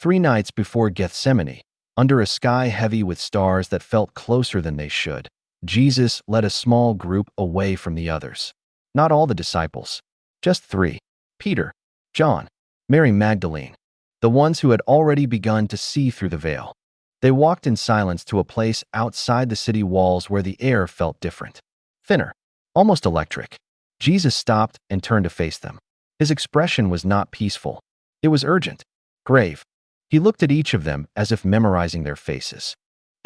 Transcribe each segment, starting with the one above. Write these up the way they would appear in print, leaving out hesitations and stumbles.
3 nights before Gethsemane, under a sky heavy with stars that felt closer than they should, Jesus led a small group away from the others. Not all the disciples, just 3: Peter, John, Mary Magdalene, the ones who had already begun to see through the veil. They walked in silence to a place outside the city walls where the air felt different, thinner, almost electric. Jesus stopped and turned to face them. His expression was not peaceful. It was urgent, grave. He looked at each of them as if memorizing their faces.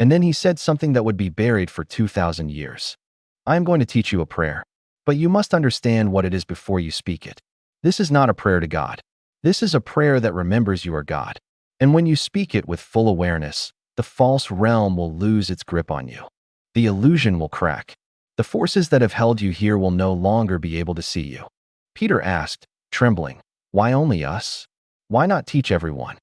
And then he said something that would be buried for 2,000 years. "I am going to teach you a prayer, but you must understand what it is before you speak it. This is not a prayer to God. This is a prayer that remembers you are God. And when you speak it with full awareness, the false realm will lose its grip on you. The illusion will crack. The forces that have held you here will no longer be able to see you." Peter asked, trembling, "Why only us? Why not teach everyone?"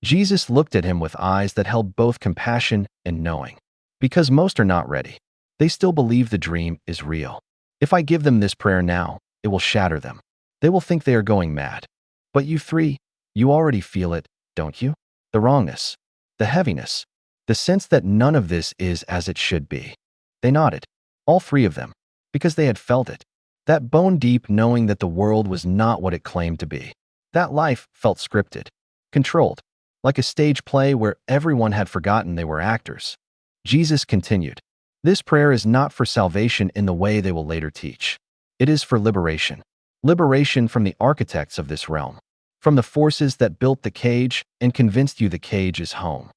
Jesus looked at him with eyes that held both compassion and knowing. "Because most are not ready. They still believe the dream is real. If I give them this prayer now, it will shatter them. They will think they are going mad. But you 3, you already feel it, don't you? The wrongness, the heaviness, the sense that none of this is as it should be." They nodded, all 3 of them, because they had felt it. That bone-deep knowing that the world was not what it claimed to be. That life felt scripted, controlled, like a stage play where everyone had forgotten they were actors. Jesus continued, "This prayer is not for salvation in the way they will later teach. It is for liberation. Liberation from the architects of this realm, from the forces that built the cage and convinced you the cage is home."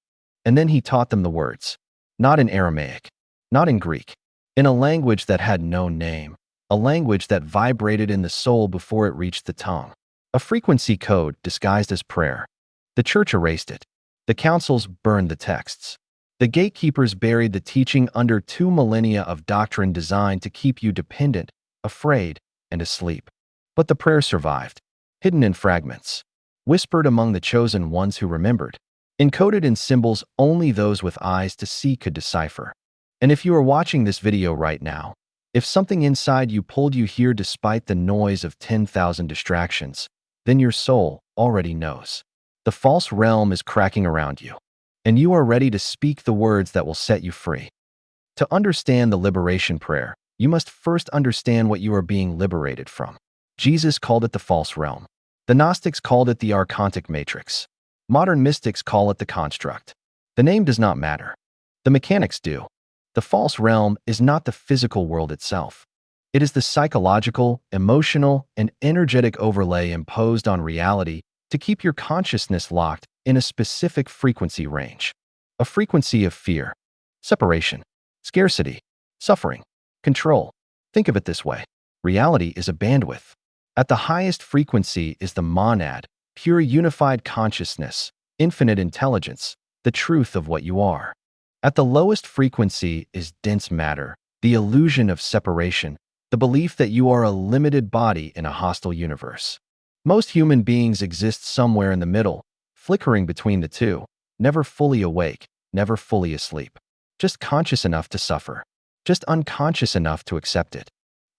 And then he taught them the words, not in Aramaic, not in Greek, in a language that had no name, a language that vibrated in the soul before it reached the tongue. A frequency code disguised as prayer. The church erased it. The councils burned the texts. The gatekeepers buried the teaching under 2 millennia of doctrine designed to keep you dependent, afraid, and asleep. But the prayer survived, hidden in fragments, whispered among the chosen ones who remembered, encoded in symbols only those with eyes to see could decipher. And if you are watching this video right now, if something inside you pulled you here despite the noise of 10,000 distractions, then your soul already knows. The false realm is cracking around you, and you are ready to speak the words that will set you free. To understand the liberation prayer, you must first understand what you are being liberated from. Jesus called it the false realm. The Gnostics called it the archontic matrix. Modern mystics call it the construct. The name does not matter. The mechanics do. The false realm is not the physical world itself. It is the psychological, emotional, and energetic overlay imposed on reality to keep your consciousness locked in a specific frequency range. A frequency of fear, separation, scarcity, suffering, control. Think of it this way. Reality is a bandwidth. At the highest frequency is the monad, pure unified consciousness, infinite intelligence, the truth of what you are. At the lowest frequency is dense matter, the illusion of separation, the belief that you are a limited body in a hostile universe. Most human beings exist somewhere in the middle, flickering between the two, never fully awake, never fully asleep. Just conscious enough to suffer, just unconscious enough to accept it.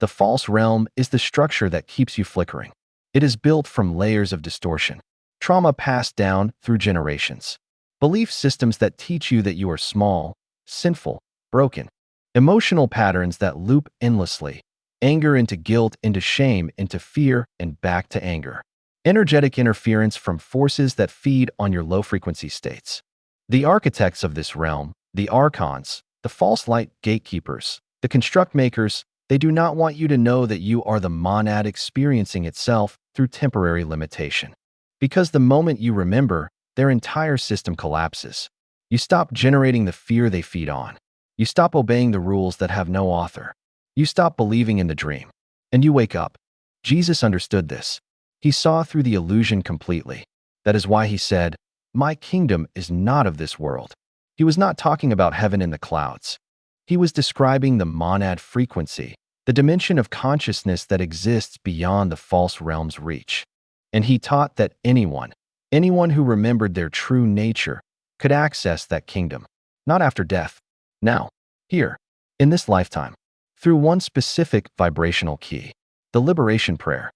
The false realm is the structure that keeps you flickering. It is built from layers of distortion, trauma passed down through generations, belief systems that teach you that you are small, sinful, broken, emotional patterns that loop endlessly, anger into guilt, into shame, into fear, and back to anger. Energetic interference from forces that feed on your low-frequency states. The architects of this realm, the archons, the false light gatekeepers, the construct makers, they do not want you to know that you are the monad experiencing itself through temporary limitation. Because the moment you remember, their entire system collapses. You stop generating the fear they feed on. You stop obeying the rules that have no author. You stop believing in the dream. And you wake up. Jesus understood this. He saw through the illusion completely. That is why he said, "My kingdom is not of this world." He was not talking about heaven in the clouds. He was describing the monad frequency, the dimension of consciousness that exists beyond the false realm's reach. And he taught that anyone who remembered their true nature could access that kingdom, not after death, now, here, in this lifetime, through one specific vibrational key, the liberation prayer.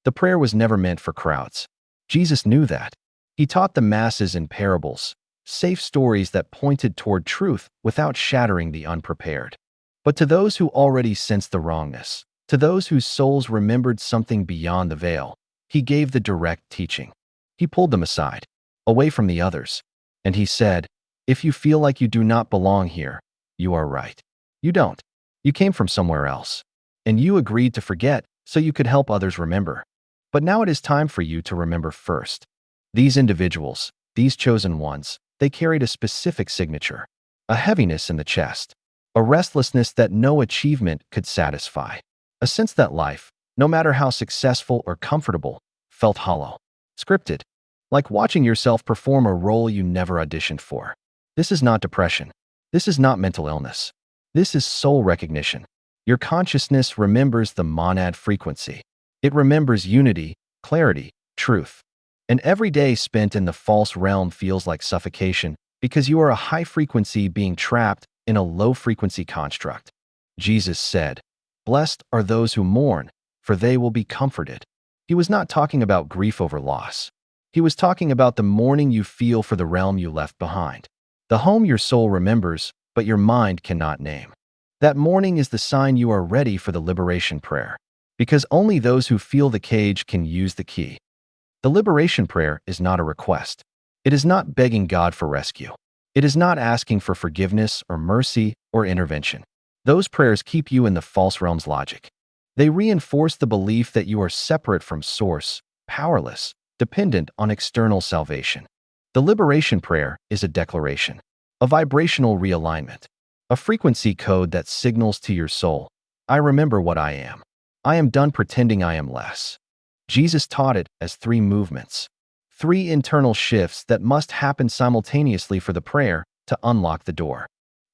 The prayer was never meant for crowds. Jesus knew that. He taught the masses in parables, safe stories that pointed toward truth without shattering the unprepared. But to those who already sensed the wrongness, to those whose souls remembered something beyond the veil, he gave the direct teaching. He pulled them aside, away from the others, and he said, "If you feel like you do not belong here, you are right. You don't. You came from somewhere else. And you agreed to forget so you could help others remember. But now it is time for you to remember first." These individuals, these chosen ones, they carried a specific signature, a heaviness in the chest, a restlessness that no achievement could satisfy, a sense that life, no matter how successful or comfortable, felt hollow, scripted, like watching yourself perform a role you never auditioned for. This is not depression. This is not mental illness. This is soul recognition. Your consciousness remembers the monad frequency. It remembers unity, clarity, truth. And every day spent in the false realm feels like suffocation because you are a high frequency being trapped in a low frequency construct. Jesus said, "Blessed are those who mourn, for they will be comforted." He was not talking about grief over loss. He was talking about the mourning you feel for the realm you left behind, the home your soul remembers, but your mind cannot name. That mourning is the sign you are ready for the liberation prayer, because only those who feel the cage can use the key. The liberation prayer is not a request. It is not begging God for rescue. It is not asking for forgiveness or mercy or intervention. Those prayers keep you in the false realm's logic. They reinforce the belief that you are separate from Source, powerless, dependent on external salvation. The liberation prayer is a declaration, a vibrational realignment, a frequency code that signals to your soul, "I remember what I am. I am done pretending I am less." Jesus taught it as 3 movements, 3 internal shifts that must happen simultaneously for the prayer to unlock the door.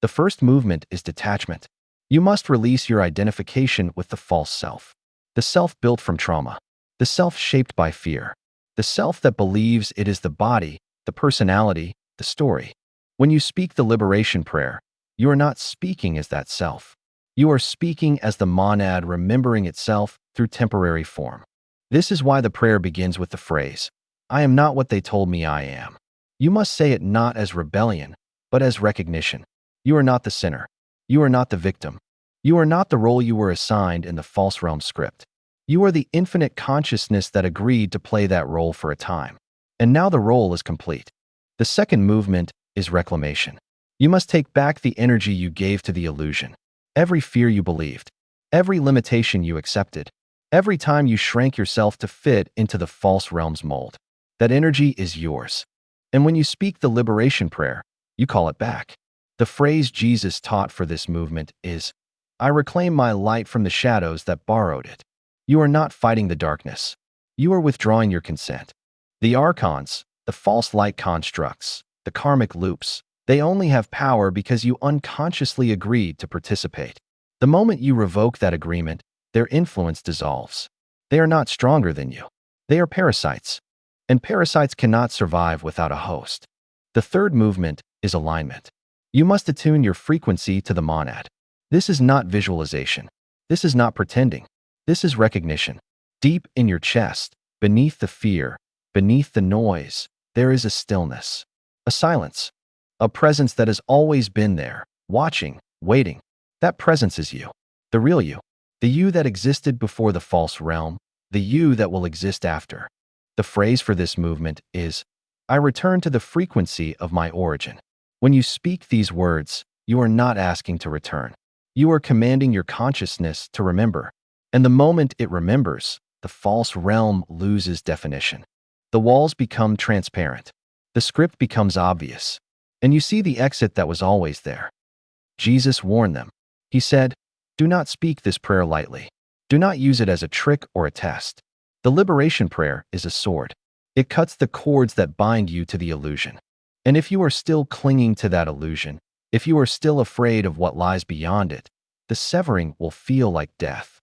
The first movement is detachment. You must release your identification with the false self, the self built from trauma, the self shaped by fear, the self that believes it is the body, the personality, the story. When you speak the liberation prayer, you are not speaking as that self. You are speaking as the monad remembering itself through temporary form. This is why the prayer begins with the phrase, "I am not what they told me I am." You must say it not as rebellion, but as recognition. You are not the sinner. You are not the victim. You are not the role you were assigned in the false realm script. You are the infinite consciousness that agreed to play that role for a time. And now the role is complete. The second movement is reclamation. You must take back the energy you gave to the illusion, every fear you believed, every limitation you accepted, every time you shrank yourself to fit into the false realm's mold. That energy is yours. And when you speak the liberation prayer, you call it back. The phrase Jesus taught for this movement is, "I reclaim my light from the shadows that borrowed it." You are not fighting the darkness. You are withdrawing your consent. The archons, the false light constructs, the karmic loops, they only have power because you unconsciously agreed to participate. The moment you revoke that agreement, their influence dissolves. They are not stronger than you. They are parasites. And parasites cannot survive without a host. The third movement is alignment. You must attune your frequency to the monad. This is not visualization. This is not pretending. This is recognition. Deep in your chest, beneath the fear, beneath the noise, there is a stillness, a silence, a presence that has always been there, watching, waiting. That presence is you, the real you, the you that existed before the false realm, the you that will exist after. The phrase for this movement is, "I return to the frequency of my origin." When you speak these words, you are not asking to return. You are commanding your consciousness to remember. And the moment it remembers, the false realm loses definition. The walls become transparent. The script becomes obvious. And you see the exit that was always there. Jesus warned them. He said, "Do not speak this prayer lightly. Do not use it as a trick or a test." The liberation prayer is a sword. It cuts the cords that bind you to the illusion. And if you are still clinging to that illusion, if you are still afraid of what lies beyond it, the severing will feel like death.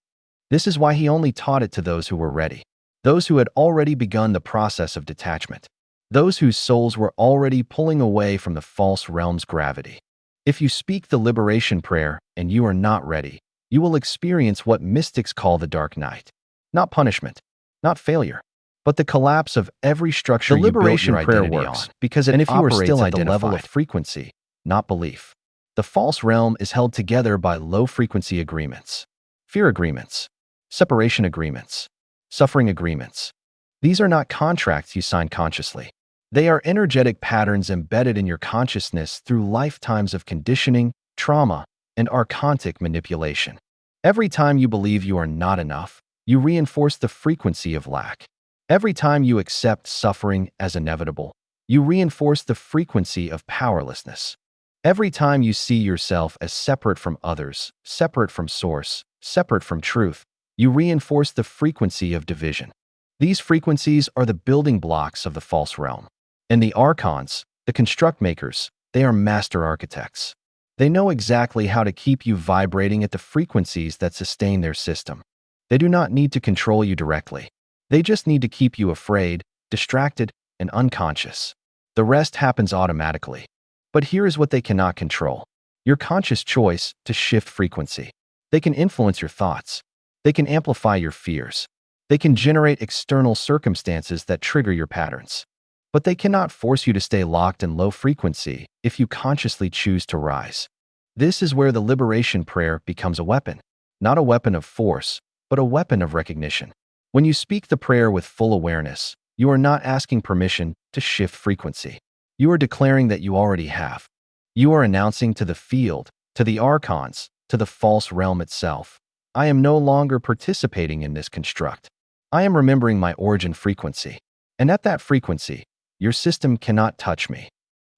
This is why he only taught it to those who were ready, those who had already begun the process of detachment, those whose souls were already pulling away from the false realm's gravity. If you speak the liberation prayer and you are not ready, you will experience what mystics call the dark night. Not punishment, not failure, but the collapse of every structure you built your identity on, because it operates at the level of frequency, not belief. The false realm is held together by low-frequency agreements, fear agreements, separation agreements, suffering agreements. These are not contracts you sign consciously. They are energetic patterns embedded in your consciousness through lifetimes of conditioning, trauma, and archontic manipulation. Every time you believe you are not enough, you reinforce the frequency of lack. Every time you accept suffering as inevitable, you reinforce the frequency of powerlessness. Every time you see yourself as separate from others, separate from source, separate from truth, you reinforce the frequency of division. These frequencies are the building blocks of the false realm. And the archons, the construct makers, they are master architects. They know exactly how to keep you vibrating at the frequencies that sustain their system. They do not need to control you directly. They just need to keep you afraid, distracted, and unconscious. The rest happens automatically. But here is what they cannot control: your conscious choice to shift frequency. They can influence your thoughts. They can amplify your fears. They can generate external circumstances that trigger your patterns. But they cannot force you to stay locked in low frequency if you consciously choose to rise. This is where the liberation prayer becomes a weapon. Not a weapon of force, but a weapon of recognition. When you speak the prayer with full awareness, you are not asking permission to shift frequency. You are declaring that you already have. You are announcing to the field, to the archons, to the false realm itself, I am no longer participating in this construct. I am remembering my origin frequency. And at that frequency, your system cannot touch me.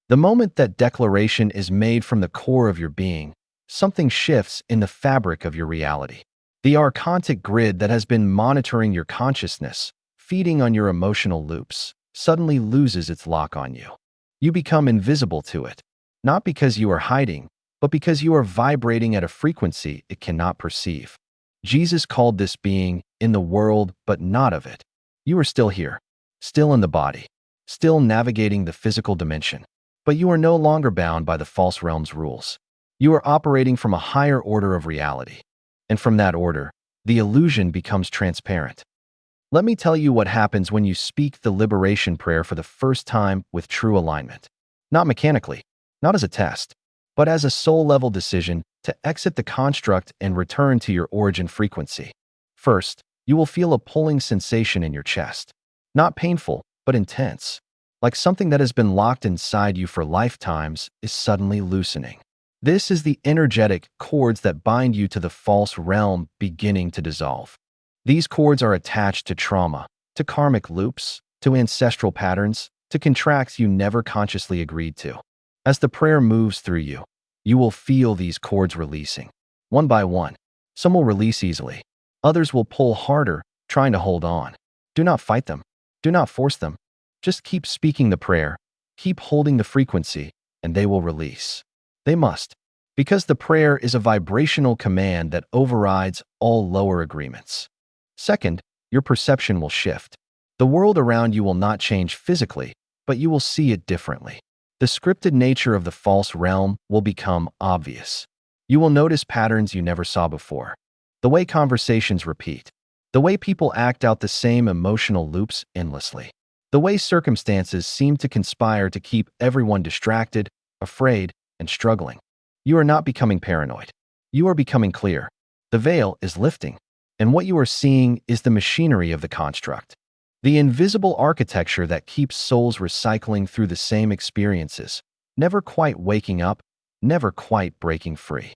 The moment that declaration is made from the core of your being, something shifts in the fabric of your reality. The archontic grid that has been monitoring your consciousness, feeding on your emotional loops, suddenly loses its lock on you. You become invisible to it, not because you are hiding, but because you are vibrating at a frequency it cannot perceive. Jesus called this being in the world, but not of it. You are still here, still in the body, still navigating the physical dimension, but you are no longer bound by the false realm's rules. You are operating from a higher order of reality. And from that order, the illusion becomes transparent. Let me tell you what happens when you speak the liberation prayer for the first time with true alignment. Not mechanically, not as a test, but as a soul-level decision to exit the construct and return to your origin frequency. First, you will feel a pulling sensation in your chest. Not painful, but intense. Like something that has been locked inside you for lifetimes is suddenly loosening. This is the energetic cords that bind you to the false realm beginning to dissolve. These cords are attached to trauma, to karmic loops, to ancestral patterns, to contracts you never consciously agreed to. As the prayer moves through you, you will feel these cords releasing. One by one, some will release easily. Others will pull harder, trying to hold on. Do not fight them. Do not force them. Just keep speaking the prayer, keep holding the frequency, and they will release. They must, because the prayer is a vibrational command that overrides all lower agreements. Second, your perception will shift. The world around you will not change physically, but you will see it differently. The scripted nature of the false realm will become obvious. You will notice patterns you never saw before. The way conversations repeat. The way people act out the same emotional loops endlessly. The way circumstances seem to conspire to keep everyone distracted, afraid, and struggling. You are not becoming paranoid. You are becoming clear. The veil is lifting, and what you are seeing is the machinery of the construct. The invisible architecture that keeps souls recycling through the same experiences, never quite waking up, never quite breaking free.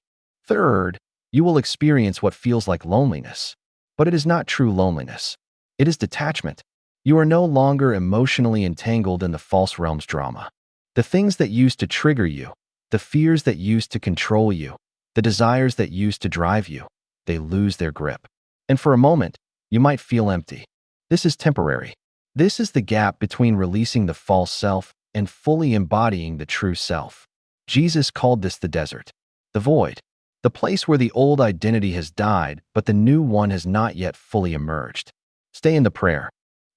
Third, you will experience what feels like loneliness. But it is not true loneliness. It is detachment. You are no longer emotionally entangled in the false realm's drama. The things that used to trigger you, the fears that used to control you, the desires that used to drive you, they lose their grip. And for a moment, you might feel empty. This is temporary. This is the gap between releasing the false self and fully embodying the true self. Jesus called this the desert, the void, the place where the old identity has died, but the new one has not yet fully emerged. Stay in the prayer.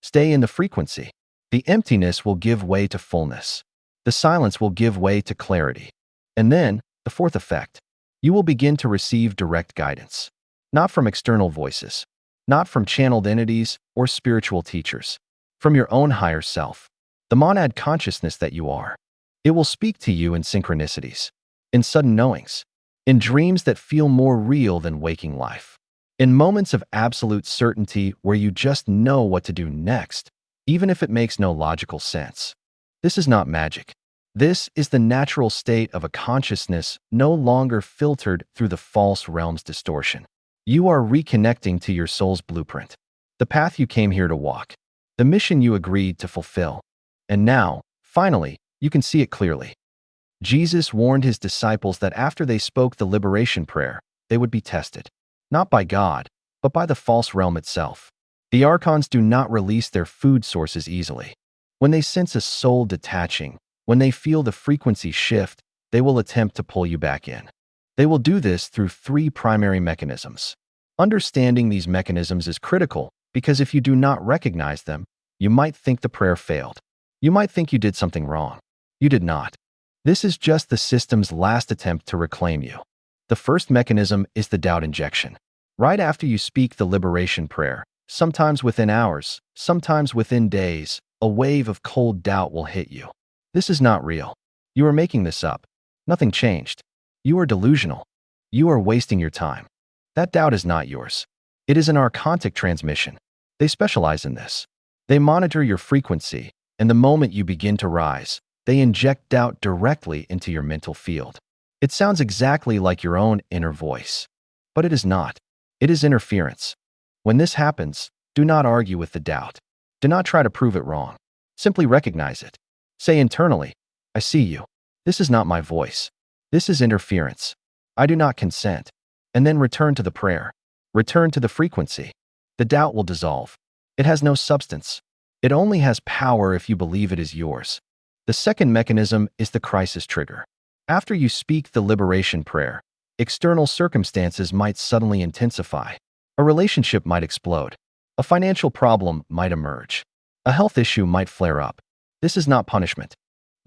Stay in the frequency. The emptiness will give way to fullness. The silence will give way to clarity. And then, the fourth effect, you will begin to receive direct guidance. Not from external voices, not from channeled entities or spiritual teachers, from your own higher self, the monad consciousness that you are. It will speak to you in synchronicities, in sudden knowings, in dreams that feel more real than waking life, in moments of absolute certainty where you just know what to do next, even if it makes no logical sense. This is not magic. This is the natural state of a consciousness no longer filtered through the false realm's distortion. You are reconnecting to your soul's blueprint, the path you came here to walk, the mission you agreed to fulfill. And now, finally, you can see it clearly. Jesus warned his disciples that after they spoke the liberation prayer, they would be tested, not by God, but by the false realm itself. The archons do not release their food sources easily. When they sense a soul detaching, when they feel the frequency shift, they will attempt to pull you back in. They will do this through 3 primary mechanisms. Understanding these mechanisms is critical because if you do not recognize them, you might think the prayer failed. You might think you did something wrong. You did not. This is just the system's last attempt to reclaim you. The first mechanism is the doubt injection. Right after you speak the liberation prayer, sometimes within hours, sometimes within days, a wave of cold doubt will hit you. This is not real. You are making this up. Nothing changed. You are delusional. You are wasting your time. That doubt is not yours. It is an archontic transmission. They specialize in this. They monitor your frequency, and the moment you begin to rise, they inject doubt directly into your mental field. It sounds exactly like your own inner voice. But it is not. It is interference. When this happens, do not argue with the doubt. Do not try to prove it wrong. Simply recognize it. Say internally, I see you. This is not my voice. This is interference. I do not consent. And then return to the prayer. Return to the frequency. The doubt will dissolve. It has no substance. It only has power if you believe it is yours. The second mechanism is the crisis trigger. After you speak the liberation prayer, external circumstances might suddenly intensify. A relationship might explode. A financial problem might emerge. A health issue might flare up. This is not punishment.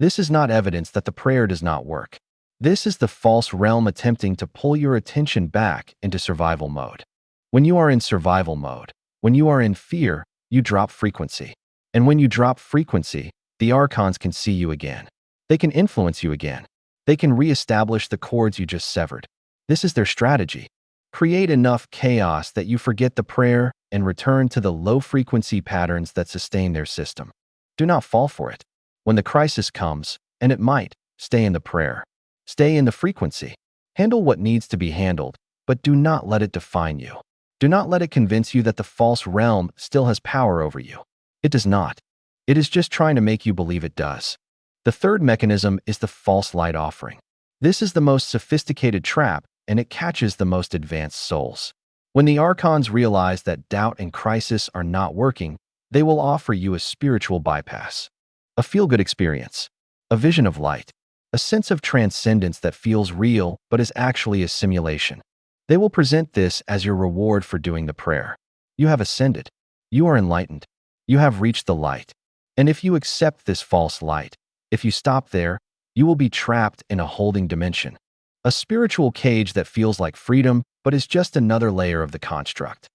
This is not evidence that the prayer does not work. This is the false realm attempting to pull your attention back into survival mode. When you are in survival mode, when you are in fear, you drop frequency. And when you drop frequency, the archons can see you again. They can influence you again. They can reestablish the cords you just severed. This is their strategy. Create enough chaos that you forget the prayer and return to the low-frequency patterns that sustain their system. Do not fall for it. When the crisis comes, and it might, stay in the prayer. Stay in the frequency. Handle what needs to be handled, but do not let it define you. Do not let it convince you that the false realm still has power over you. It does not. It is just trying to make you believe it does. The third mechanism is the false light offering. This is the most sophisticated trap, and it catches the most advanced souls. When the archons realize that doubt and crisis are not working, they will offer you a spiritual bypass, a feel-good experience, a vision of light, a sense of transcendence that feels real but is actually a simulation. They will present this as your reward for doing the prayer. You have ascended. You are enlightened. You have reached the light. And if you accept this false light, if you stop there, you will be trapped in a holding dimension, a spiritual cage that feels like freedom but is just another layer of the construct.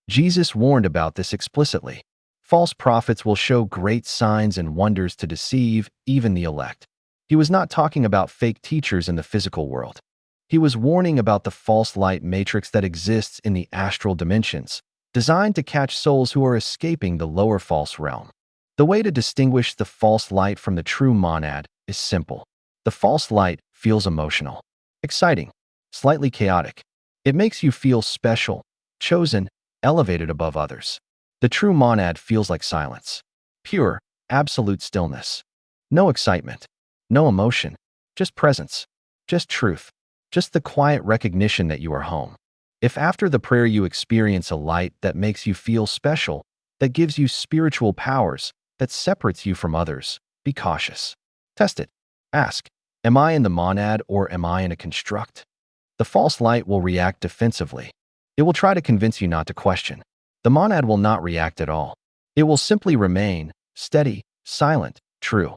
Jesus warned about this explicitly. False prophets will show great signs and wonders to deceive even the elect. He was not talking about fake teachers in the physical world. He was warning about the false light matrix that exists in the astral dimensions, designed to catch souls who are escaping the lower false realm. The way to distinguish the false light from the true monad is simple. The false light feels emotional, exciting, slightly chaotic. It makes you feel special, chosen, elevated above others. The true monad feels like silence. Pure, absolute stillness. No excitement. No emotion. Just presence. Just truth. Just the quiet recognition that you are home. If after the prayer you experience a light that makes you feel special, that gives you spiritual powers, that separates you from others, be cautious. Test it. Ask, am I in the monad or am I in a construct? The false light will react defensively. It will try to convince you not to question. The monad will not react at all. It will simply remain steady, silent, true.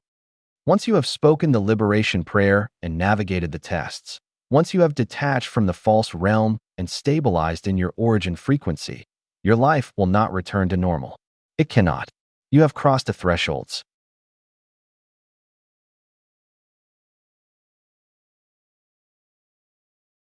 Once you have spoken the liberation prayer and navigated the tests, once you have detached from the false realm and stabilized in your origin frequency, your life will not return to normal. It cannot. You have crossed the thresholds.